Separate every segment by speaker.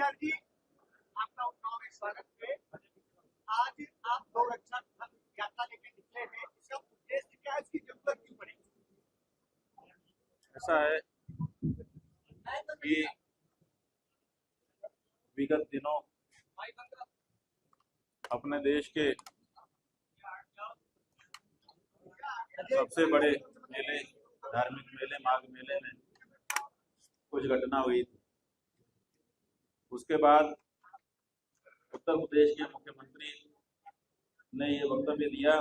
Speaker 1: शंकराचार्य जी, आपका उन्नाव में स्वागत है। आज आप गौरक्षा यात्रा लेकर निकले हैं, इसका उद्देश्य क्या है, इसकी जरूरत क्यों पड़ी?
Speaker 2: ऐसा है कि विगत दिनों अपने देश के सबसे बड़े मेले, धार्मिक मेले, माघ मेले में कुछ घटना हुई थी। उसके बाद उत्तर प्रदेश के मुख्यमंत्री ने ये वक्तव्य दिया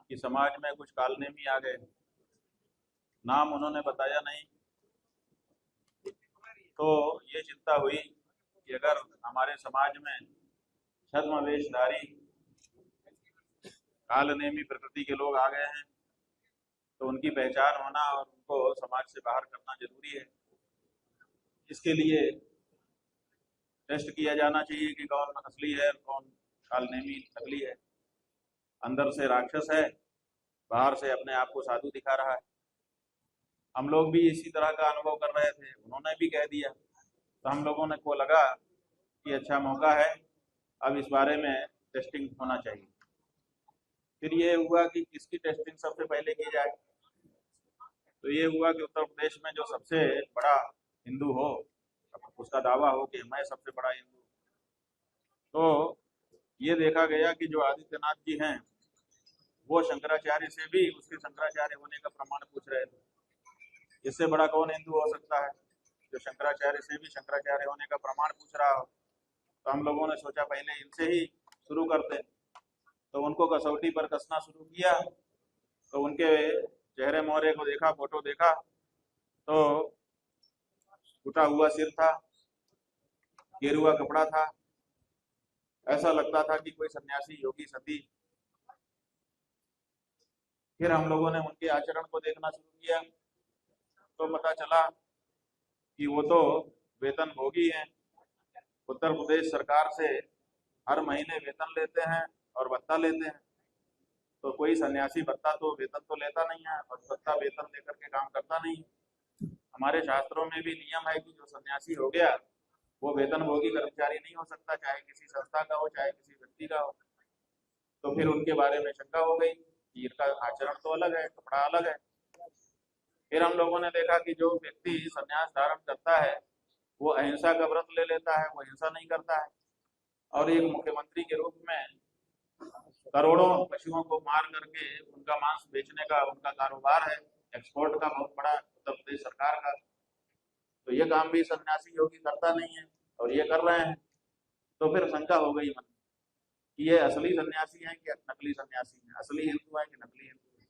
Speaker 2: कि समाज में कुछ कालनेमी आ गए। नाम उन्होंने बताया नहीं, तो ये चिंता हुई कि अगर हमारे समाज में छद्मवेशधारी कालनेमी प्रकृति के लोग आ गए हैं तो उनकी पहचान होना और उनको समाज से बाहर करना जरूरी है। इसके लिए टेस्ट किया जाना चाहिए कि कौन असली है, कौन कालनेमी नकली है। अंदर से राक्षस है, बाहर से अपने आप को साधु दिखा रहा है। हम लोग भी इसी तरह का अनुभव कर रहे थे, उन्होंने भी कह दिया, तो हम लोगों को लगा कि अच्छा मौका है, अब इस बारे में टेस्टिंग होना चाहिए। फिर ये हुआ कि किसकी टेस्टिंग सबसे पहले की जाए, तो ये हुआ कि उत्तर प्रदेश में जो सबसे बड़ा हिंदू हो, उसका दावा हो कि मैं सबसे बड़ा हिंदू, तो ये देखा गया कि जो आदित्यनाथ जी हैं वो शंकराचार्य से भी उसके शंकराचार्य होने का प्रमाण पूछ रहे थे। इससे बड़ा कौन हिंदू हो सकता है जो शंकराचार्य से भी शंकराचार्य होने का प्रमाण पूछ रहा हो। तो हम लोगों ने सोचा पहले इनसे ही शुरू करते, तो उनको कसौटी पर कसना शुरू किया। तो उनके चेहरे मोहरे को देखा, फोटो देखा, तो टूटा हुआ सिर था, गेरुआ कपड़ा था, ऐसा लगता था कि कोई सन्यासी, योगी, सती। फिर हम लोगों ने उनके आचरण को देखना शुरू किया, तो पता चला कि वो तो वेतन भोगी हैं। उत्तर प्रदेश सरकार से हर महीने वेतन लेते हैं और भत्ता लेते हैं। तो कोई सन्यासी भत्ता तो वेतन तो लेता नहीं है और भत्ता वेतन लेकर के काम करता नहीं है। हमारे शास्त्रों में भी नियम है कि जो सन्यासी हो गया वो वेतन भोगी कर्मचारी नहीं हो सकता, चाहे किसी संस्था का हो, चाहे किसी व्यक्ति का हो। तो फिर उनके बारे में शंका हो गई कि इनका आचरण तो अलग है, कपड़ा अलग है। फिर हम लोगों ने देखा कि जो व्यक्ति संन्यास धारण करता है वो अहिंसा का व्रत ले लेता है, वो हिंसा नहीं करता है। और एक मुख्यमंत्री के रूप में करोड़ों पशुओं को मार करके उनका मांस बेचने का उनका कारोबार है, एक्सपोर्ट का बहुत बड़ा उत्तर प्रदेश सरकार का। तो ये काम भी सन्यासी योगी करता नहीं है और ये कर रहे हैं। तो फिर शंका हो गई मन कि ये असली सन्यासी हैं कि नकली सन्यासी हैं, असली हिंदू हैं कि नकली हिंदू हैं।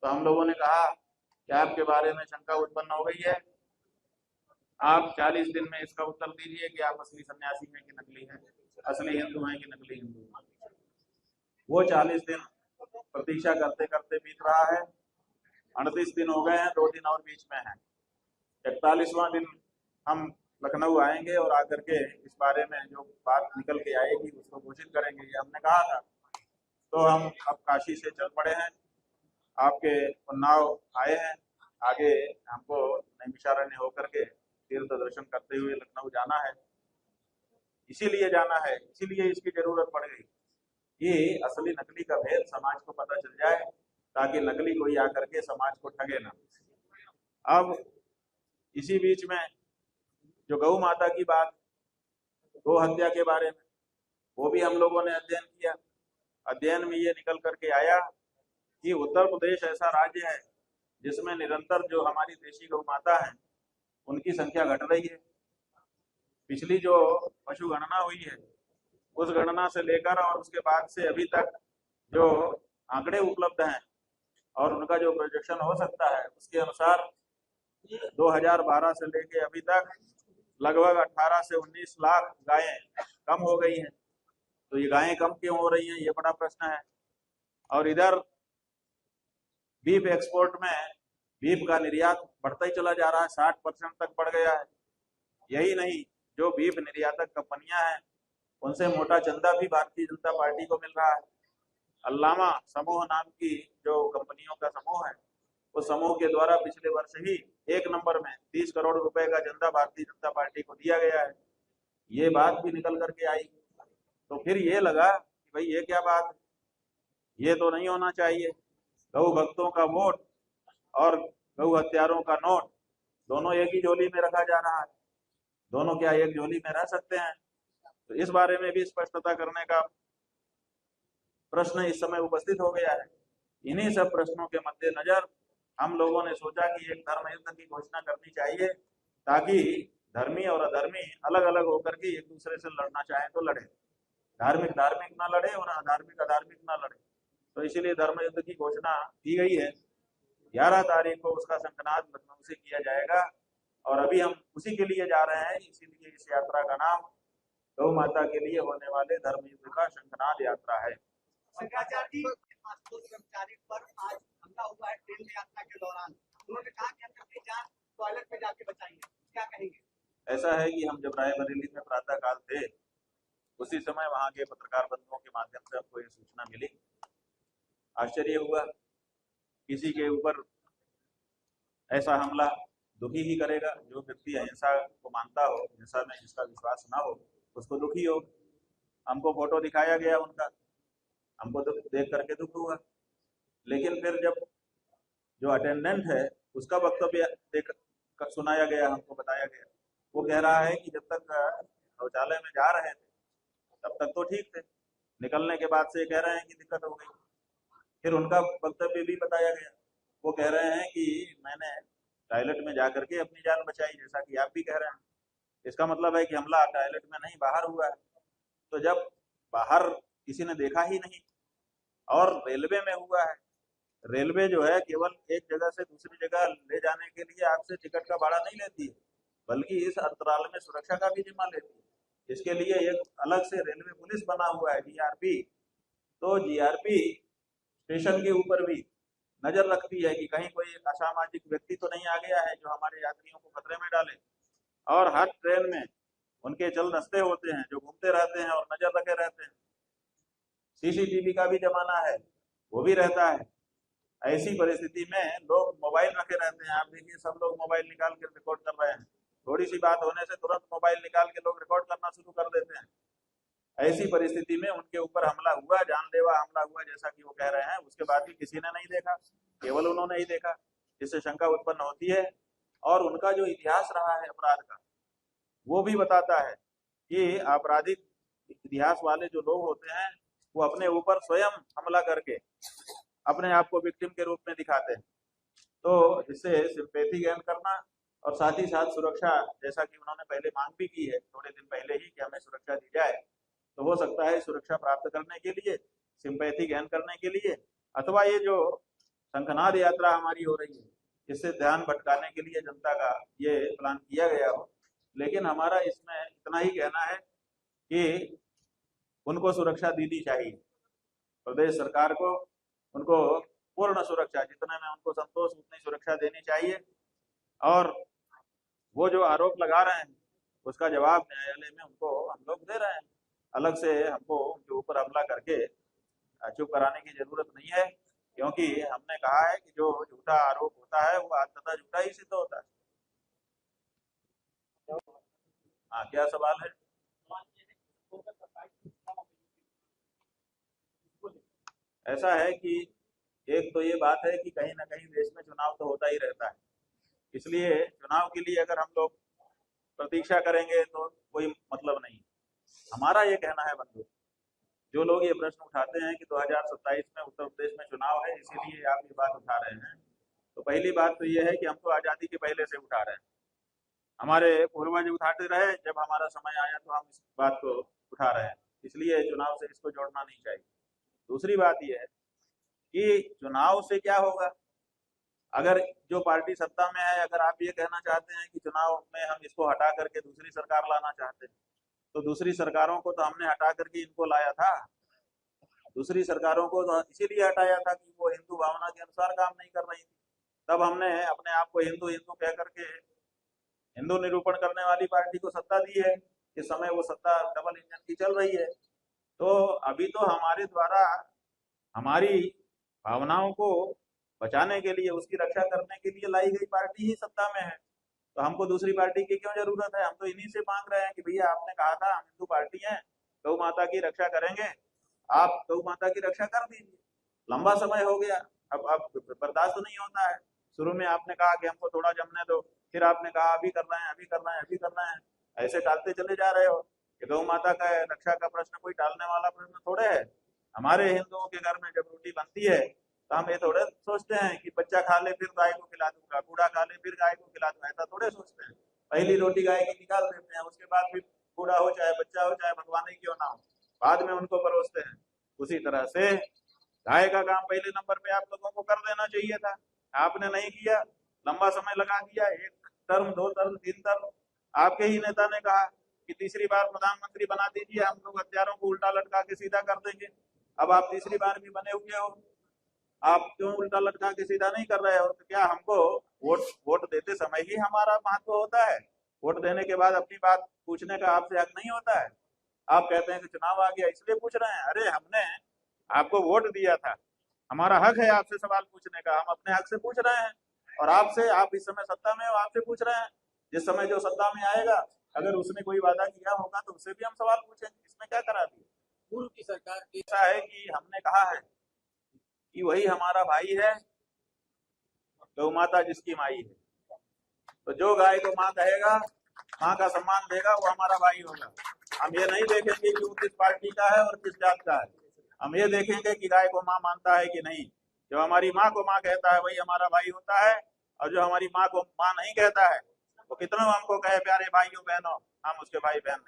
Speaker 2: तो हम लोगों ने कहा कि आपके बारे में शंका उत्पन्न हो गई है, आप 40 दिन में इसका उत्तर दीजिए कि आप असली सन्यासी हैं कि नकली हैं, असली हिंदू हैं कि नकली हिंदू हैं। वो 40 दिन प्रतीक्षा करते करते बीत रहा है। 38 दिन हो गए हैं, 2 दिन और बीच में है। 41वां दिन हम लखनऊ आएंगे और आकर के इस बारे में जो बात निकल के आएगी उसको घोषित करेंगे, ये हमने कहा था। तो हम अब काशी से चल पड़े हैं, आपके उन्नाव आए हैं। आगे हमको नैमिषारण्य होकर के तीर्थ दर्शन करते हुए लखनऊ जाना है। इसीलिए जाना है, इसीलिए इसकी जरूरत पड़ गई। ये असली नकली का भेद समाज को पता चल जाए ताकि नकली कोई आकर के समाज को ठगे ना। अब इसी बीच में जो गौ माता की बात, गौ हत्या के बारे में, वो भी हम लोगों ने अध्ययन किया। अध्ययन में ये निकल करके आया कि उत्तर प्रदेश ऐसा राज्य है जिसमें निरंतर जो हमारी देशी गौ माता है उनकी संख्या घट रही है। पिछली जो पशु गणना हुई है उस गणना से लेकर और उसके बाद से अभी तक जो आंकड़े उपलब्ध हैं और उनका जो प्रोजेक्शन हो सकता है उसके अनुसार 2012 से लेके अभी तक लगभग 18 से 19 लाख गायें कम हो गई हैं। तो ये गायें कम क्यों हो रही हैं, ये बड़ा प्रश्न है। और इधर बीफ एक्सपोर्ट में बीफ का निर्यात बढ़ता ही चला जा रहा है, 60% तक बढ़ गया है। यही नहीं, जो बीफ निर्यातक कंपनियां हैं उनसे मोटा चंदा भी भारतीय जनता पार्टी को मिल रहा है। अल्लामा समूह नाम की जो कंपनियों का समूह है, उस समूह के द्वारा पिछले वर्ष ही 1 नंबर में 30 करोड़ रुपए का चंदा भारतीय जनता पार्टी को दिया गया है। ये बात भी निकल करके आई। तो फिर ये लगा कि भाई ये क्या बात है, ये तो नहीं होना चाहिए। गौ भक्तों का वोट और गौ हत्यारों का नोट दोनों एक ही झोली में रखा जा रहा है। दोनों क्या एक झोली में रह सकते हैं? तो इस बारे में भी स्पष्टता करने का प्रश्न इस समय उपस्थित हो गया है। इन्हीं सब प्रश्नों के मद्देनजर हम लोगों ने सोचा कि एक धर्म युद्ध की घोषणा करनी चाहिए, ताकि धर्मी और अधर्मी अलग अलग होकर के एक दूसरे से लड़ना चाहे तो लड़े, धार्मिक धार्मिक ना लड़े और अधार्मिक अधार्मिक ना लड़े। तो इसीलिए धर्म युद्ध की घोषणा की गई है। 11 तारीख को उसका शंखनाद लखनऊ से किया जाएगा और अभी हम उसी के लिए जा रहे हैं। इसीलिए इस यात्रा का नाम गौ माता के लिए होने वाले धर्म युद्ध का शंखनाद यात्रा है।
Speaker 1: शंकराचार्य जी, कर्मचारी पर आज हमला हुआ है ट्रेन में यात्रा के दौरान। उन्होंने कहा कि हम अपनी जान टॉयलेट में जाके बचाएंगे, क्या कहेंगे?
Speaker 2: ऐसा है कि हम जब रायबरेली में प्रातः काल थे, उसी समय वहां के पत्रकार बंधुओं के माध्यम से हमको ये सूचना मिली। आश्चर्य हुआ, किसी के ऊपर ऐसा हमला दुखी ही करेगा। जो व्यक्ति अहिंसा को मानता हो, हिंसा में जिसका विश्वास ना हो, उसको दुखी हो। हमको फोटो दिखाया गया उनका, हमको देख करके दुख हुआ। लेकिन फिर जब जो अटेंडेंट है उसका वक्तव्य देख सुनाया गया, हमको बताया गया, वो कह रहा है कि जब तक शौचालय में जा रहे थे तब तक तो ठीक थे, निकलने के बाद से कह रहे हैं कि दिक्कत हो गई। फिर उनका वक्तव्य भी बताया गया, वो कह रहे हैं कि मैंने टॉयलेट में जा करके अपनी जान बचाई, जैसा कि आप भी कह रहे हैं। इसका मतलब है कि हमला टॉयलेट में नहीं, बाहर हुआ है। तो जब बाहर किसी ने देखा ही नहीं और रेलवे में हुआ है, रेलवे जो है केवल एक जगह से दूसरी जगह ले जाने के लिए आपसे टिकट का भाड़ा नहीं लेती है, बल्कि इस अंतराल में सुरक्षा का भी जिम्मा लेती है। इसके लिए एक अलग से रेलवे पुलिस बना हुआ है, जीआरपी। तो जीआरपी स्टेशन के ऊपर भी नजर रखती है कि कहीं कोई असामाजिक व्यक्ति तो नहीं आ गया है जो हमारे यात्रियों को खतरे में डाले। और हर ट्रेन में उनके चल दस्ते होते हैं जो घूमते रहते हैं और नजर रखे रहते हैं। सीसीटीवी का भी जमाना है, वो भी रहता है। ऐसी परिस्थिति में लोग मोबाइल रखे रहते हैं। आप देखिए, सब लोग मोबाइल निकाल के रिकॉर्ड कर रहे हैं। थोड़ी सी बात होने से तुरंत मोबाइल निकाल के लोग रिकॉर्ड करना शुरू कर देते हैं। ऐसी परिस्थिति में उनके ऊपर हमला हुआ, जानलेवा हमला हुआ जैसा कि वो कह रहे हैं, उसके बाद भी किसी ने नहीं देखा, केवल उन्होंने ही देखा, जिससे शंका उत्पन्न होती है। और उनका जो इतिहास रहा है अपराध का, वो भी बताता है कि आपराधिक इतिहास वाले जो लोग होते हैं वो अपने ऊपर स्वयं हमला करके अपने आप को विक्टिम के रूप में दिखाते हैं। तो इससे सिंपैथी गेन करना और साथ ही साथ सुरक्षा, जैसा कि उन्होंने पहले मांग भी की है थोड़े दिन पहले ही कि हमें सुरक्षा दी जाए, तो हो सकता है सुरक्षा प्राप्त करने के लिए, सिंपैथी गेन करने के लिए, अथवा ये जो शंखनाद यात्रा हमारी हो रही है इससे ध्यान भटकाने के लिए जनता का ये प्लान किया गया हो। लेकिन हमारा इसमें इतना ही कहना है कि उनको सुरक्षा देनी चाहिए, प्रदेश सरकार को उनको पूर्ण सुरक्षा, जितने में उनको संतोष उतनी सुरक्षा देनी चाहिए। और वो जो आरोप लगा रहे हैं उसका जवाब न्यायालय में उनको हम लोग दे रहे हैं। अलग से हमको उनके ऊपर हमला करके चुप कराने की जरूरत नहीं है, क्योंकि हमने कहा है कि जो झूठा आरोप होता है वो अंततः झूठा ही सिद्ध होता है। हाँ, क्या सवाल है? ऐसा है कि एक तो ये बात है कि कहीं ना कहीं देश में चुनाव तो होता ही रहता है, इसलिए चुनाव के लिए अगर हम लोग प्रतीक्षा करेंगे तो कोई मतलब नहीं। हमारा ये कहना है बंधु, जो लोग ये प्रश्न उठाते हैं कि 2027 में उत्तर प्रदेश में चुनाव है इसीलिए आप ये बात उठा रहे हैं, तो पहली बात तो ये है कि हम तो आज़ादी के पहले से उठा रहे हैं। हमारे पूर्वज उठाते रहे, जब हमारा समय आया तो हम इस बात को उठा रहे हैं, इसलिए चुनाव से इसको जोड़ना नहीं चाहिए। दूसरी बात यह है कि चुनाव से क्या होगा, अगर जो पार्टी सत्ता में है, अगर आप ये कहना चाहते हैं कि चुनाव में हम इसको हटा करके दूसरी सरकार लाना चाहते हैं, तो दूसरी सरकारों को तो हमने हटा करके इनको लाया था। दूसरी सरकारों को तो इसीलिए हटाया था कि वो हिंदू भावना के अनुसार काम नहीं कर रही थी। तब हमने अपने आप को हिंदू हिंदू कह करके हिंदू निरूपण करने वाली पार्टी को सत्ता दी है। इस समय वो सत्ता डबल इंजन की चल रही है। तो अभी तो हमारे द्वारा हमारी भावनाओं को बचाने के लिए, उसकी रक्षा करने के लिए लाई गई पार्टी ही सत्ता में है। तो हमको दूसरी पार्टी की क्यों जरूरत है? हम तो इन्हीं से मांग रहे हैं कि भैया आपने कहा था हम हिंदू पार्टी हैं, गौ माता की रक्षा करेंगे, आप गौ माता की रक्षा कर दीजिए। लंबा समय हो गया, अब बर्दाश्त नहीं होता है। शुरू में आपने कहा कि हमको थोड़ा जमने दो, फिर आपने कहा अभी कर रहे हैं, अभी कर रहे हैं, अभी कर रहे हैं, ऐसे टालते चले जा रहे हो। कि गौ माता का रक्षा का प्रश्न कोई टालने वाला प्रश्न थोड़े है। हमारे हिंदुओं के घर में जब रोटी बनती है तो हम ये थोड़े सोचते हैं कि बच्चा खा ले फिर गाय को खिला दूंगा, बूढ़ा खा ले फिर गाय को खिला दूंगा, ऐसा थोड़े सोचते हैं। पहली रोटी गाय की निकाल देते हैं, उसके बाद फिर बूढ़ा हो चाहे बच्चा हो चाहे भगवान ही क्यों ना हो, बाद में उनको परोसते हैं। उसी तरह से गाय का काम पहले नंबर पे आप लोगों को कर देना चाहिए था, आपने नहीं किया। लंबा समय लगा दिया, 1 टर्म 2 टर्म 3 टर्म। आपके ही नेता ने कहा कि तीसरी बार प्रधानमंत्री बना दीजिए, हम लोग हथियारों को उल्टा लटका के सीधा कर देंगे। अब आप तीसरी बार भी बने हुए हो, आप क्यों उल्टा लटका के सीधा नहीं कर रहे हो? तो क्या हमको वोट वोट देते समय ही हमारा महत्व होता है? वोट देने के बाद अपनी बात पूछने का आपसे हक नहीं होता है? आप कहते हैं कि चुनाव आ गया इसलिए पूछ रहे हैं। अरे हमने आपको वोट दिया था, हमारा हक है आपसे सवाल पूछने का, हम अपने हक से पूछ रहे हैं। और आपसे, आप इस समय सत्ता में हो, आपसे पूछ रहे हैं। जिस समय जो सत्ता में आएगा अगर उसने कोई वादा किया होगा तो उससे भी हम सवाल पूछेंगे, इसमें क्या करा दिया?
Speaker 3: पूर्व की सरकार की
Speaker 2: ऐसा है कि हमने कहा है कि वही हमारा भाई है, गौ माता जिसकी माई है। तो जो गाय को माँ कहेगा, माँ का सम्मान देगा, वो हमारा भाई होगा। हम ये नहीं देखेंगे कि वो किस पार्टी का है और किस जात का है, हम ये देखेंगे कि गाय को माँ मानता है कि नहीं। जो हमारी माँ को माँ कहता है वही हमारा भाई होता है, और जो हमारी माँ को माँ नहीं कहता है वो कितना हमको कहे प्यारे भाइयों बहनों, हम उसके भाई बहन नहीं।